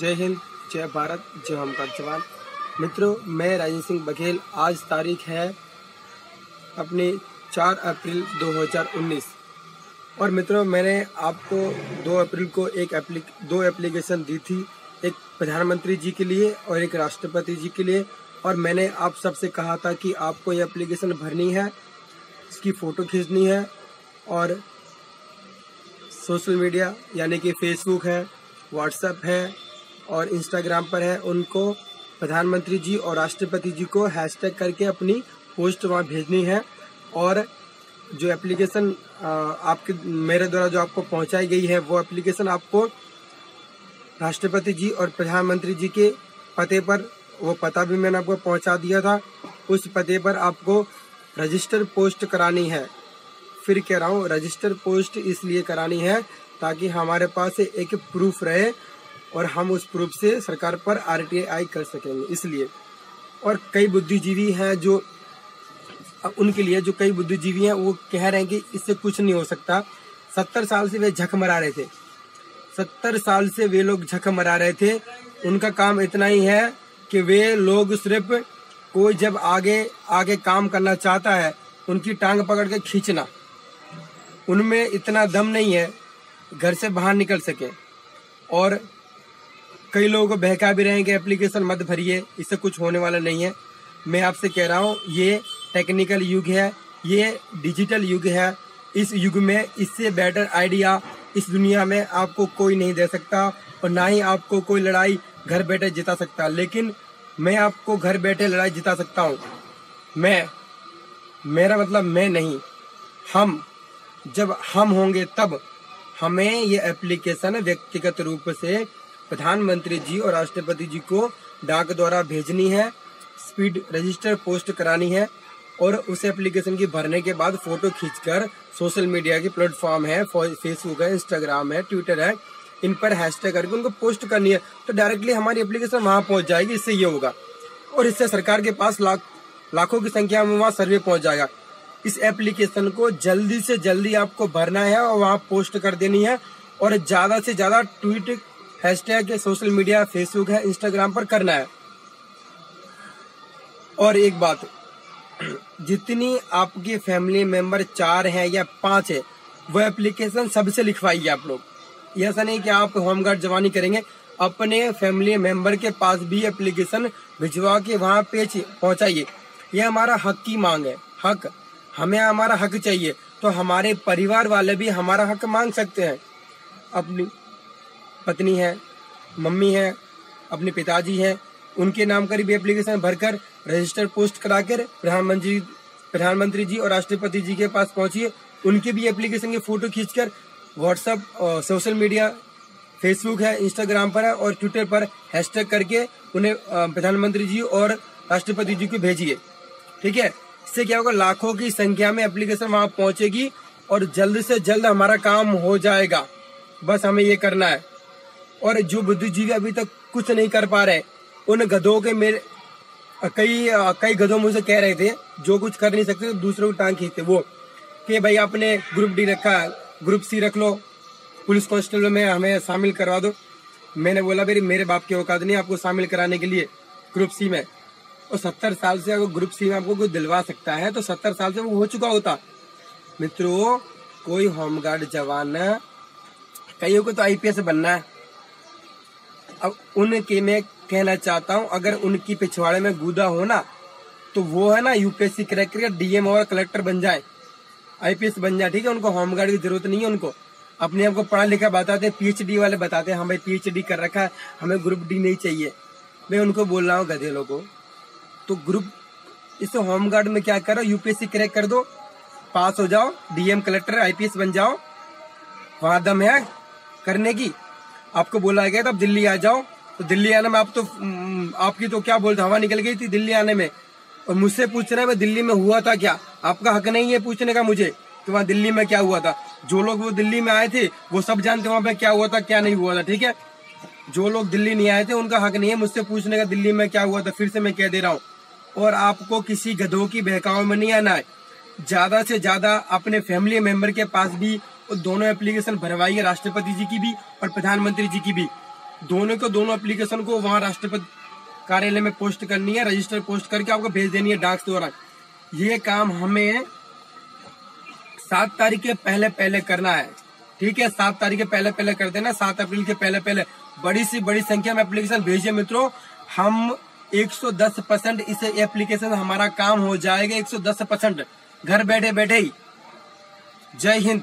जय हिंद, जय भारत, जय होमगार्ड जवान। मित्रों, मैं राजेंद्र सिंह बघेल। आज तारीख है अपनी 4 अप्रैल 2019 और मित्रों, मैंने आपको 2 अप्रैल को दो एप्लीकेशन दी थी, एक प्रधानमंत्री जी के लिए और एक राष्ट्रपति जी के लिए। और मैंने आप सबसे कहा था कि आपको ये एप्लीकेशन भरनी है, इसकी फ़ोटो खींचनी है और सोशल मीडिया यानी कि फेसबुक है, व्हाट्सएप है और इंस्टाग्राम पर है, उनको प्रधानमंत्री जी और राष्ट्रपति जी को हैशटैग करके अपनी पोस्ट वहाँ भेजनी है। और जो एप्लीकेशन आपके मेरे द्वारा जो आपको पहुंचाई गई है, वो एप्लीकेशन आपको राष्ट्रपति जी और प्रधानमंत्री जी के पते पर, वो पता भी मैंने आपको पहुंचा दिया था, उस पते पर आपको रजिस्टर पोस्ट करानी है। फिर कह रहा हूँ, रजिस्टर पोस्ट इसलिए करानी है ताकि हमारे पास एक प्रूफ रहे और हम उस प्रूफ से सरकार पर RTI कर सकेंगे, इसलिए। और कई बुद्धिजीवी हैं जो उनके लिए, जो कई बुद्धिजीवी हैं वो कह रहे हैं कि इससे कुछ नहीं हो सकता। 70 साल से वे झक मरा रहे थे, 70 साल से वे लोग झक मरा रहे थे। उनका काम इतना ही है कि वे लोग सिर्फ कोई जब आगे आगे काम करना चाहता है, उनकी टांग पकड़ के खींचना। उनमें इतना दम नहीं है घर से बाहर निकल सके। और कई लोगों को बहका भी रहे हैं कि एप्लीकेशन मत भरिए, इससे कुछ होने वाला नहीं है। मैं आपसे कह रहा हूँ, ये टेक्निकल युग है, ये डिजिटल युग है। इस युग में इससे बेटर आइडिया इस दुनिया में आपको कोई नहीं दे सकता और ना ही आपको कोई लड़ाई घर बैठे जिता सकता। लेकिन मैं आपको घर बैठे लड़ाई जिता सकता हूँ। मेरा मतलब मैं नहीं, हम। जब हम होंगे तब हमें ये एप्लीकेशन व्यक्तिगत रूप से प्रधानमंत्री जी और राष्ट्रपति जी को डाक द्वारा भेजनी है, स्पीड रजिस्टर पोस्ट करानी है और उस एप्लीकेशन की भरने के बाद फोटो खींचकर सोशल मीडिया की प्लेटफॉर्म है, फेसबुक है, इंस्टाग्राम है, ट्विटर है, इन पर हैशटैग करके उनको पोस्ट करनी है। तो डायरेक्टली हमारी एप्लीकेशन वहां पहुंच जाएगी। इससे ये होगा और इससे सरकार के पास लाखों की संख्या में वहां सर्वे पहुंच जाएगा। इस एप्लीकेशन को जल्दी से जल्दी आपको भरना है और वहां पोस्ट कर देनी है और ज्यादा से ज्यादा tweet, hashtag social media, Facebook है, इंस्टाग्राम पर करना है। और एक बात, जितनी आपकी फैमिली मेंबर 4 हैं या 5 है, वो एप्लीकेशन सबसे लिखवाइए आप लोग। ऐसा नहीं कि आप होमगार्ड जवानी करेंगे, अपने फैमिली मेंबर के पास भी एप्लीकेशन भिजवा के वहां पे पहुंचाइए। यह हमारा हक की मांग है, हक। हमें हमारा हक चाहिए तो हमारे परिवार वाले भी हमारा हक मांग सकते हैं। अपनी पत्नी है, मम्मी है, अपने पिताजी हैं, उनके नाम कर भी एप्लीकेशन भरकर रजिस्टर पोस्ट कराकर प्रधानमंत्री जी और राष्ट्रपति जी के पास पहुंचिए। उनके भी एप्लीकेशन की फोटो खींचकर व्हाट्सएप, सोशल मीडिया, फेसबुक है, इंस्टाग्राम पर है और ट्विटर पर हैशटैग करके उन्हें प्रधानमंत्री जी और राष्ट्रपति जी को भेजिए। ठीक है, इससे क्या होगा, लाखों की संख्या में एप्लीकेशन वहां पहुंचेगी और जल्द से जल्द हमारा काम हो जाएगा। बस हमें ये करना है। और जो बुद्धिजीवी अभी तक कुछ नहीं कर पा रहे, उन गधों के कई गधों मुझसे कह रहे थे, जो कुछ कर नहीं सकते तो दूसरों की टांग खींचते, वो कि भाई आपने ग्रुप D रखा है, ग्रुप C रख लो, पुलिस कांस्टेबल में हमें शामिल करवा दो। मैंने बोला भाई मेरे बाप की औकात नहीं आपको शामिल कराने के लिए ग्रुप C में। और 70 साल से अगर ग्रुप C में आपको कोई दिलवा सकता है तो 70 साल से वो हो चुका होता। मित्रों, कोई होमगार्ड जवान, कईयों को तो IPS बनना है। अब उनके मैं कहना चाहता हूँ, अगर उनकी पिछवाड़े में गूदा हो ना, तो वो है ना UPSC क्रैक करके DM और कलेक्टर बन जाए, IPS बन जाए। ठीक है, उनको होमगार्ड की जरूरत नहीं है। उनको अपने आप को पढ़ा लिखा बताते हैं, PhD वाले बताते हैं, हम भाई PhD कर रखा है, हमें ग्रुप D नहीं चाहिए। मैं उनको बोल रहा हूँ, गधे लोगों, तो इस होमगार्ड में क्या करो, UPSC क्रैक कर दो, पास हो जाओ, DM, कलेक्टर, IPS बन जाओ, वहां दम है करने की। आपको बोला गया था अब दिल्ली आ जाओ, तो दिल्ली आने में आपकी तो क्या बोलते, हवा निकल गई थी दिल्ली आने में। और मुझसे पूछना है दिल्ली में हुआ था क्या, आपका हक नहीं है पूछने का मुझे कि वहाँ दिल्ली में क्या हुआ था। जो लोग वो दिल्ली में आए थे वो सब जानते वहाँ पे क्या हुआ था, क्या नहीं हुआ था। ठीक है, जो लोग दिल्ली नहीं आए थे उनका हक नहीं है मुझसे पूछने का दिल्ली में क्या हुआ था। फिर से मैं कह दे रहा हूँ, और आपको किसी गधों की बहकाव में नहीं आना है। ज्यादा से ज्यादा अपने फैमिली मेंबर के पास भी दोनों एप्लीकेशन भरवाइए, राष्ट्रपति जी की भी और प्रधानमंत्री जी की भी। दोनों को दोनों एप्लीकेशन को वहां राष्ट्रपति कार्यालय में पोस्ट करनी है, रजिस्टर पोस्ट करके आपको भेज देनी है डाक द्वारा। ये काम हमें 7 तारीख के पहले पहले करना है, ठीक है। 7 तारीख के पहले पहले कर देना, 7 अप्रैल के पहले पहले बड़ी से बड़ी संख्या में एप्लीकेशन भेजिए मित्रों। हम 110% इस एप्लीकेशन हमारा काम हो जाएगा, 110% घर बैठे बैठे ही। जय हिंद।